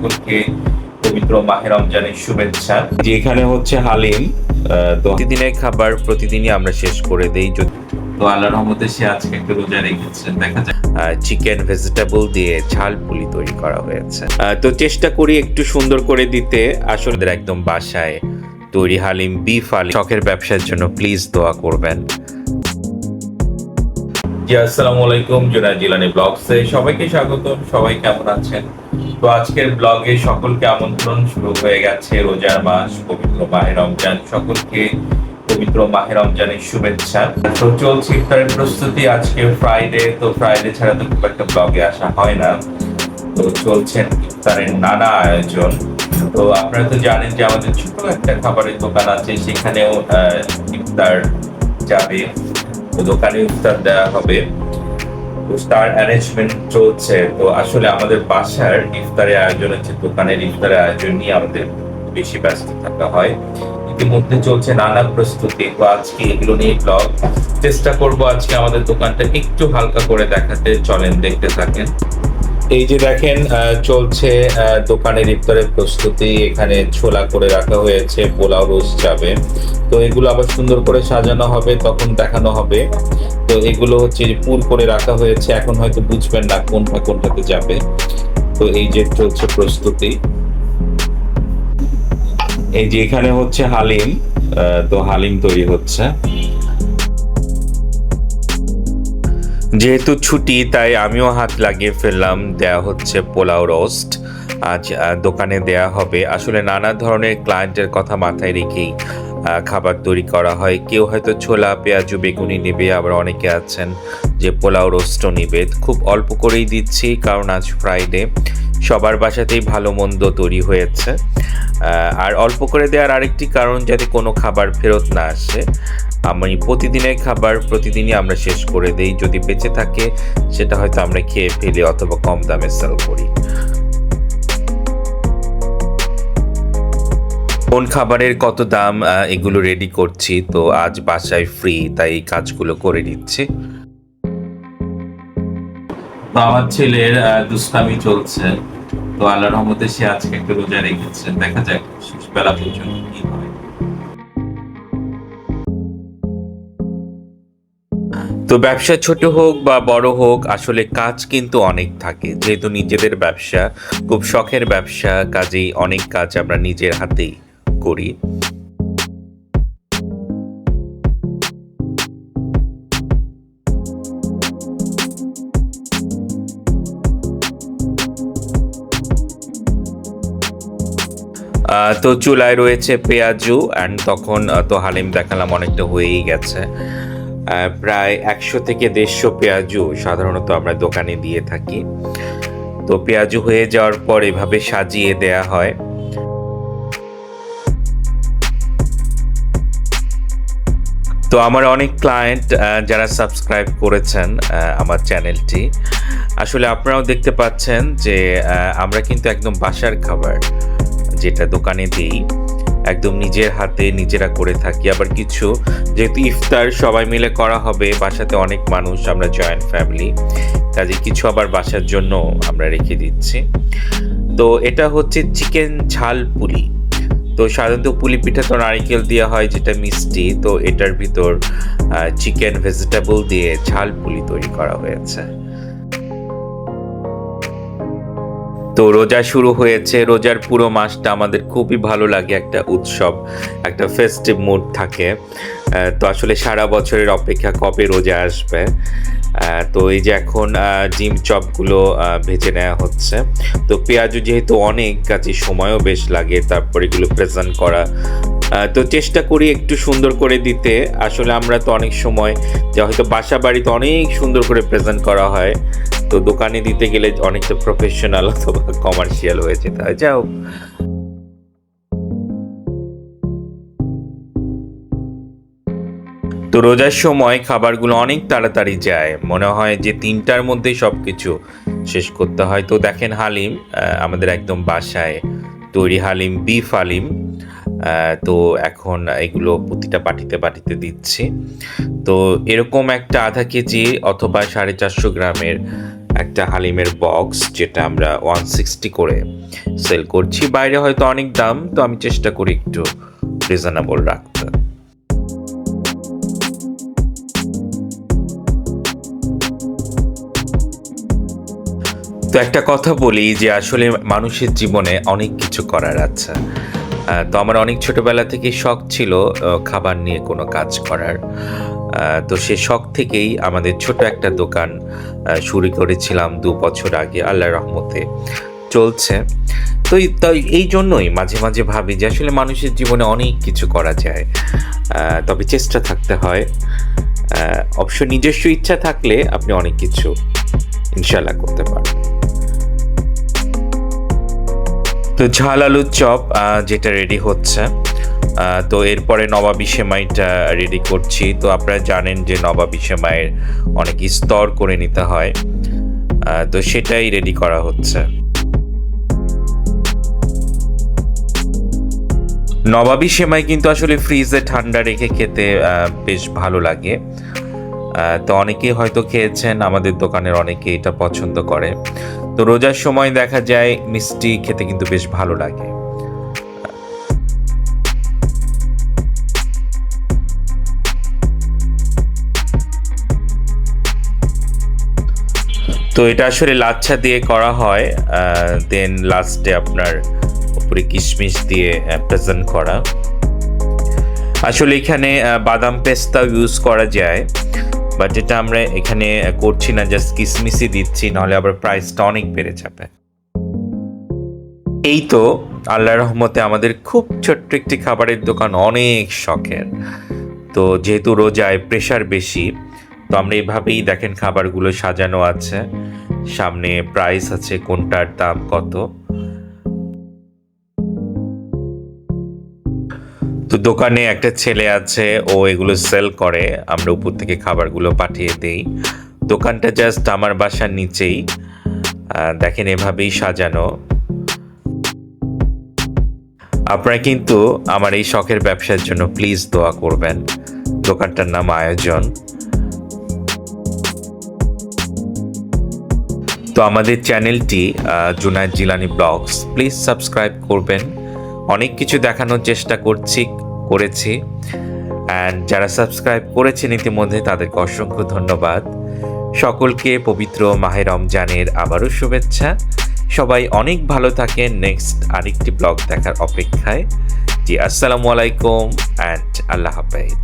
সকলকে পবিত্র মাহে রমজানের শুভেচ্ছা। যে এখানে হচ্ছে হালিম, তো প্রতিদিনের খাবার প্রতিদিনই আমরা শেষ করে দেই। তো আল্লাহর রহমতে সে আজকে একটু রোজা রেখেছেন, দেখা যায় চিকেন ভেজিটেবল দিয়ে ঝাল পুলি তৈরি করা হয়েছে। তো চেষ্টা করি একটু সুন্দর করে দিতে। আসলে একদম বাসায় তৈরি হালিম, বিফ হালিম। শখের ব্যবসার জন্য প্লিজ দোয়া করবেন। জি আসসালামু আলাইকুম, জুনায়েদ জিলানী ব্লগসে সবাইকে স্বাগতম। সবাই কেমন আছেন? তো আজকের ব্লগে সকলকে আমন্ত্রণ। শুরু হয়ে গেছে রোজার মাস, পবিত্র মাহে রমজান। সকলকে পবিত্র মাহে রমজানের শুভেচ্ছা। তো চলছে ইফতারের প্রস্তুতি। আজকে ফ্রাইডে, তো ফ্রাইডে ছাড়া তো খুব একটা ব্লগে আসা হয় না। তো চলছেন ইফতারের নানা আয়োজন। তো আপনারা তো জানেন যে আমাদের ছোট একটা খাবারের দোকান আছে, সেখানেও ইফতার যাবে। তো দোকানে ইফতার দেওয়া হবে, তো তার অ্যারেঞ্জমেন্ট চলছে। তো আসলে আমাদের বাসার ইফতারের আয়োজন হচ্ছে, দোকানের ইফতারের আয়োজন নিয়ে আমাদের বেশি ব্যস্ত থাকা হয়। ইতিমধ্যে চলছে নানা প্রস্তুতি। তো আজকে এগুলো নিয়ে ব্লগ চেষ্টা করব আজকে আমাদের দোকানটা একটু হালকা করে দেখাতে। চলেন দেখতে থাকেন। এই যে দেখেন চলছে দোকানের ইফতারের প্রস্তুতি। এখানে ছোলা করে রাখা হয়েছে, পোলাও রোস্ট যাবে। তো এগুলো আবার সুন্দর করে সাজানো হবে, তখন দেখানো হবে। তো এগুলো হচ্ছে পুর করে রাখা হয়েছে, এখন হয়তো বুঝবেন না কোনটা কোনটাতে যাবে। তো এই যে চলছে প্রস্তুতি। এই যে এখানে হচ্ছে হালিম, তো হালিম তৈরি হচ্ছে। যেহেতু ছুটি, তাই আমিও হাত লাগিয়ে ফেললাম। দেয়া হচ্ছে পোলাও রোস্ট, আজ দোকানে দেয়া হবে। আসলে নানা ধরনের ক্লায়েন্টের কথা মাথায় রেখেই খাবার তৈরি করা হয়। কেউ হয়তো ছোলা, পেঁয়াজু, বেগুনি নেবে, আবার অনেকে আছেন যে পোলাও রোস্টও নেবে। খুব অল্প করেই দিচ্ছি, কারণ আজ ফ্রাইডে, সবার বাসাতেই ভালো মন্দ তৈরি হয়েছে। আর অল্প করে দেওয়ার আরেকটি কারণ, যাতে কোনো খাবার ফেরত না আসে। আমি প্রতিদিনের খাবার প্রতিদিনই আমরা শেষ করে দেই। যদি বেঁচে থাকে সেটা হয়তো আমরা খেয়ে ফেলি অথবা কম দামে সেল করি। কোন খাবারের কত দাম এগুলো রেডি করছি। তো আজ বাসায় ফ্রি, তাই এই কাজগুলো করে নিচ্ছি। তো আমার ছেলের দুষ্টামি চলছে। তো আল্লাহর রহমতে সে আজকে একটু রোজা রেখেছে, দেখা যাক শেষ বেলা পর্যন্ত কি হয়। তো ব্যবসা ছোট হোক বা বড় হোক, আসলে কাজ কিন্তু অনেক থাকে। যেহেতু নিজেদের ব্যবসা, খুব শখের ব্যবসা, কাজেই অনেক কাজ আমরা নিজের হাতেই করি। তো চুলায় রয়েছে পেঁয়াজু, অ্যান্ড তখন তো হালিম দেখালাম অনেকটা হয়েই গেছে। প্রায় 100 থেকে 150 পেঁয়াজু সাধারণত আমরা দোকানে দিয়ে থাকি। তো পেঁয়াজু হয়ে যাওয়ার পর এভাবে সাজিয়ে দেয়া হয়। তো আমার অনেক ক্লায়েন্ট যারা সাবস্ক্রাইব করেছেন আমার চ্যানেলটি, আসলে আপনারাও দেখতে পাচ্ছেন যে আমরা কিন্তু একদম বাসার খাবার যেটা দোকানে দিই, একদম নিজের হাতে নিজেরা করে থাকি। আবার কিছু, যেহেতু ইফতার সবাই মিলে করা হবে, বাসাতে অনেক মানুষ, আমরা জয়েন্ট ফ্যামিলি, কাজে কিছু আবার বাসার জন্য আমরা রেখে দিচ্ছি। তো এটা হচ্ছে চিকেন ঝাল পুলি। তো সাধারণত পুলি পিঠা তো নারিকেল দেওয়া হয়, যেটা মিষ্টি। তো এটার ভিতর চিকেন ভেজিটেবল দিয়ে ঝাল পুলি তৈরি করা হয়েছে। তো রোজা শুরু হয়েছে। রোজার পুরো মাসটা আমাদের খুবই ভালো লাগে, একটা উৎসব, একটা ফেস্টিভ মুড থাকে। তো আসলে সারা বছরের অপেক্ষা কবে রোজা আসবে। তো এই যে এখন ডিম চপগুলো ভেজে নেওয়া হচ্ছে। তো পেঁয়াজু যেহেতু অনেক, কাজে সময়ও বেশ লাগে, তারপর এগুলো প্রেজেন্ট করা। তো চেষ্টা করি একটু সুন্দর করে দিতে। আসলে আমরা তো অনেক সময় যা হয়তো বাসা বাড়িতে অনেক সুন্দর করে প্রেজেন্ট করা হয়, তো দোকানে দিতে গেলে অনেকটা প্রফেশনাল অথবা কমার্শিয়াল হয়ে যেতে হয়। যাই হোক, তো রোজার সময় খাবারগুলো অনেক তাড়াতাড়ি যায়, মনে হয় যে 3টার মধ্যেই সব কিছু শেষ করতে হয়। তো দেখেন হালিম, আমাদের একদম বাসায় তৈরি হালিম, বিফ হালিম। তো এখন এগুলো প্রতিটা বাটিতে বাটিতে দিচ্ছি। তো এরকম একটা আধা কেজি অথবা 450 গ্রামের একটা হালিমের বক্স, যেটা আমরা 160 করে সেল করছি। বাইরে হয়তো অনেক দাম, তো আমি চেষ্টা করি একটু রিজনেবল রাখতে। তো একটা কথা বলি যে আসলে মানুষের জীবনে অনেক কিছু করার আছে। তো আমার অনেক ছোটবেলা থেকেই শখ ছিল খাবার নিয়ে কোনো কাজ করার। তো সে শখ থেকেই আমাদের ছোট একটা দোকান শুরু করেছিলাম 2 বছর আগে, আল্লাহর রহমতে চলছে। তো তাই এই জন্যই মাঝে মাঝে ভাবি যে আসলে মানুষের জীবনে অনেক কিছু করা যায়, তবে চেষ্টা থাকতে হয়। অবশ্য নিজস্ব ইচ্ছা থাকলে আপনি অনেক কিছু ইনশাল্লাহ করতে পারেন। তো ঝাল আলুর চপ যেটা রেডি হচ্ছে, তো এরপরে নবাবী সেমাইটা রেডি করছি। তো আপনারা জানেন যে নবাবী সেমাইয়ের অনেক স্তর করে নিতে হয়, তো সেটাই রেডি করা হচ্ছে। নবাবী সেমাই কিন্তু আসলে ফ্রিজে ঠান্ডা রেখে খেতে বেশ ভালো লাগে। তো অনেকেই হয়তো খেয়েছেন, আমাদের দোকানের অনেকে এটা পছন্দ করে। তো রোজার সময় দেখা যায় মিষ্টি খেতে কিন্তু বেশ ভালো লাগে। তো এটা আসলে লাচ্ছা দিয়ে করা হয়, দেন লাস্টে আপনার উপরে কিশমিশ দিয়ে প্রেজেন্ট করা। আসলে এখানে বাদাম পেস্তাও ইউজ করা যায়, বাট এটা আমরা এখানে করছি না, জাস্ট কিশমিশই দিচ্ছি, নাহলে আবার প্রাইসটা অনেক বেড়ে যাবে। এই তো আল্লাহর রহমতে আমাদের খুব ছোট্ট একটি খাবারের দোকান, অনেক শখের। তো যেহেতু রোজায় প্রেশার বেশি, তো আমরা এইভাবেই দেখেন খাবারগুলো সাজানো আছে, সামনে প্রাইস আছে কোনটার দাম কত। তো দোকানে একটা ছেলে আছে, ও এগুলো সেল করে, আমরা উপর থেকে খাবারগুলো পাঠিয়ে দেই। দোকানটা জাস্ট আমার বাসার নিচেই, দেখেন এভাবেই সাজানো। আপনারা কিন্তু আমার এই শখের ব্যবসার জন্য প্লিজ দোয়া করবেন। দোকানটার নাম আয়োজন। তো আমাদের চ্যানেলটি Junaid Jilani blogs, please subscribe করবেন। অনেক কিছু দেখানোর চেষ্টা করেছি, অ্যান্ড যারা সাবস্ক্রাইব করেছেন ইতিমধ্যে তাদেরকে অসংখ্য ধন্যবাদ। সকলকে পবিত্র মাহে রমজানের আবারও শুভেচ্ছা। সবাই অনেক ভালো থাকেন। নেক্সট আরেকটি ব্লগ দেখার অপেক্ষায়। জি, আসসালামু আলাইকুম অ্যান্ড আল্লাহ হাফেজ।